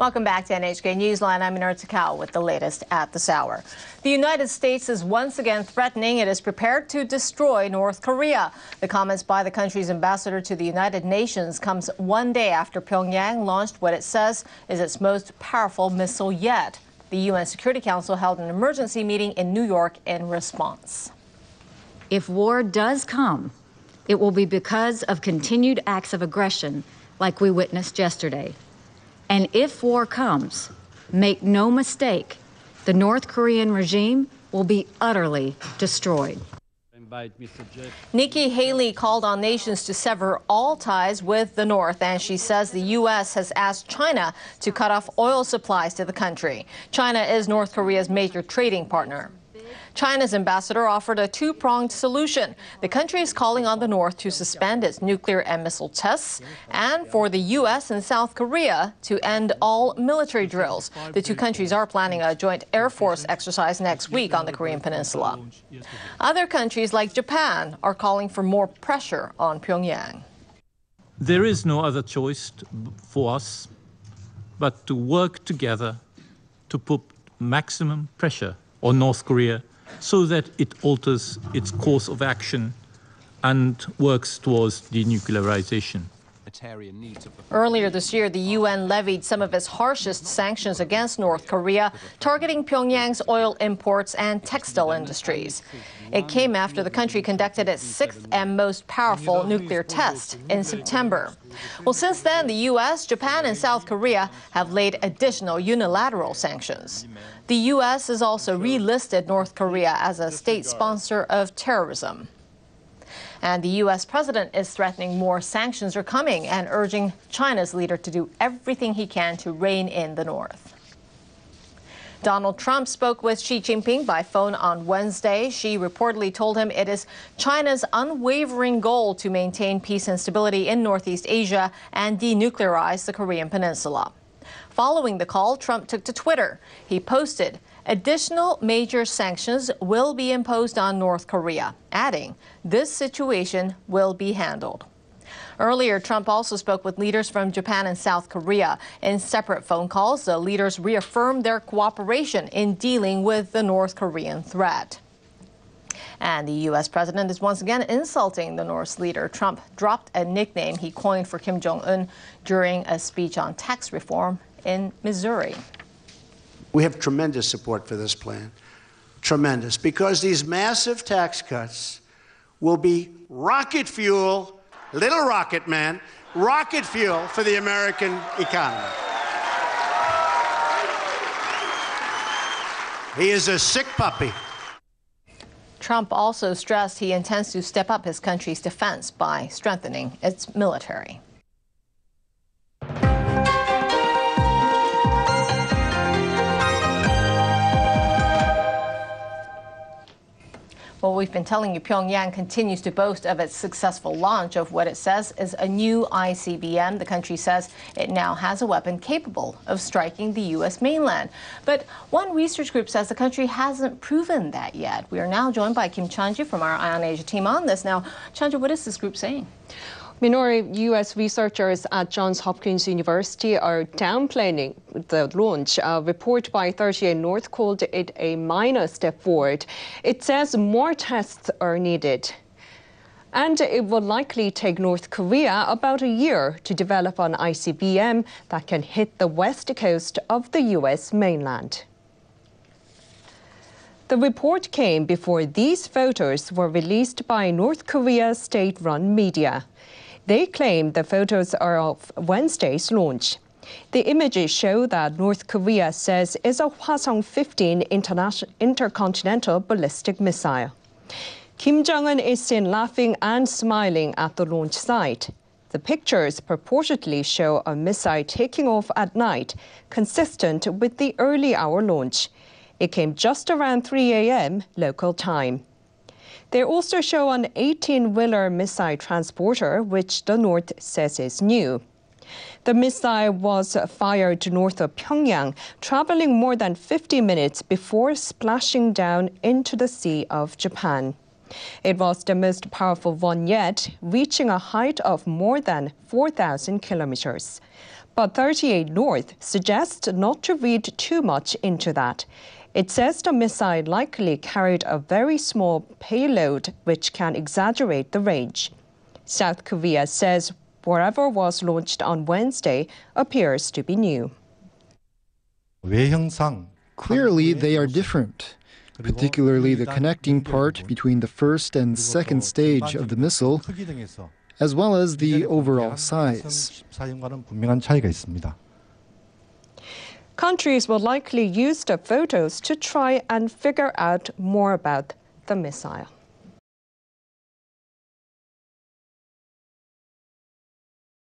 Welcome back to NHK Newsline. I'm Iner Takao with the latest at this hour. The United States is once again threatening it is prepared to destroy North Korea. The comments by the country's ambassador to the United Nations comes one day after Pyongyang launched what it says is its most powerful missile yet. The UN Security Council held an emergency meeting in New York in response. If war does come, it will be because of continued acts of aggression like we witnessed yesterday. And if war comes, make no mistake, the North Korean regime will be utterly destroyed. Nikki Haley called on nations to sever all ties with the North, and she says the U.S. has asked China to cut off oil supplies to the country. China is North Korea's major trading partner. China's ambassador offered a two-pronged solution. The country is calling on the North to suspend its nuclear and missile tests, and for the U.S. and South Korea to end all military drills. The two countries are planning a joint Air Force exercise next week on the Korean Peninsula. Other countries like Japan are calling for more pressure on Pyongyang. There is no other choice for us but to work together to put maximum pressure on North Korea so that it alters its course of action and works towards denuclearization. Earlier this year, the UN levied some of its harshest sanctions against North Korea, targeting Pyongyang's oil imports and textile industries. It came after the country conducted its sixth and most powerful nuclear test in September. Well, since then, the U.S., Japan, and South Korea have laid additional unilateral sanctions. The U.S. has also relisted North Korea as a state sponsor of terrorism. And the U.S. president is threatening more sanctions are coming and urging China's leader to do everything he can to rein in the North. Donald Trump spoke with Xi Jinping by phone on Wednesday. Xi reportedly told him it is China's unwavering goal to maintain peace and stability in Northeast Asia and denuclearize the Korean Peninsula. Following the call, Trump took to Twitter. He posted, "Additional major sanctions will be imposed on North Korea," adding, "This situation will be handled." Earlier, Trump also spoke with leaders from Japan and South Korea. In separate phone calls, the leaders reaffirmed their cooperation in dealing with the North Korean threat. And the U.S. president is once again insulting the North's leader. Trump dropped a nickname he coined for Kim Jong-un during a speech on tax reform in Missouri. We have tremendous support for this plan, tremendous, because these massive tax cuts will be rocket fuel, little rocket man, rocket fuel for the American economy. He is a sick puppy. Trump also stressed he intends to step up his country's defense by strengthening its military. Well, we've been telling you Pyongyang continues to boast of its successful launch of what it says is a new ICBM. The country says it now has a weapon capable of striking the U.S. mainland. But one research group says the country hasn't proven that yet. We are now joined by Kim Chanju from our Eye on Asia team on this. Now, Chanju, what is this group saying? Minori, U.S. researchers at Johns Hopkins University are downplaying the launch. A report by 38 North called it a minor step forward. It says more tests are needed. And it will likely take North Korea about a year to develop an ICBM that can hit the west coast of the U.S. mainland. The report came before these photos were released by North Korea's state-run media. They claim the photos are of Wednesday's launch. The images show that North Korea says is a Hwasong-15 intercontinental ballistic missile. Kim Jong-un is seen laughing and smiling at the launch site. The pictures purportedly show a missile taking off at night, consistent with the early hour launch. It came just around 3 a.m. local time. They also show an 18-wheeler missile transporter, which the North says is new. The missile was fired north of Pyongyang, traveling more than 50 minutes before splashing down into the Sea of Japan. It was the most powerful one yet, reaching a height of more than 4,000 kilometers. But 38 North suggests not to read too much into that. It says the missile likely carried a very small payload which can exaggerate the range. South Korea says whatever was launched on Wednesday appears to be new. Clearly, they are different, particularly the connecting part between the first and second stage of the missile, as well as the overall size. Countries will likely use the photos to try and figure out more about the missile.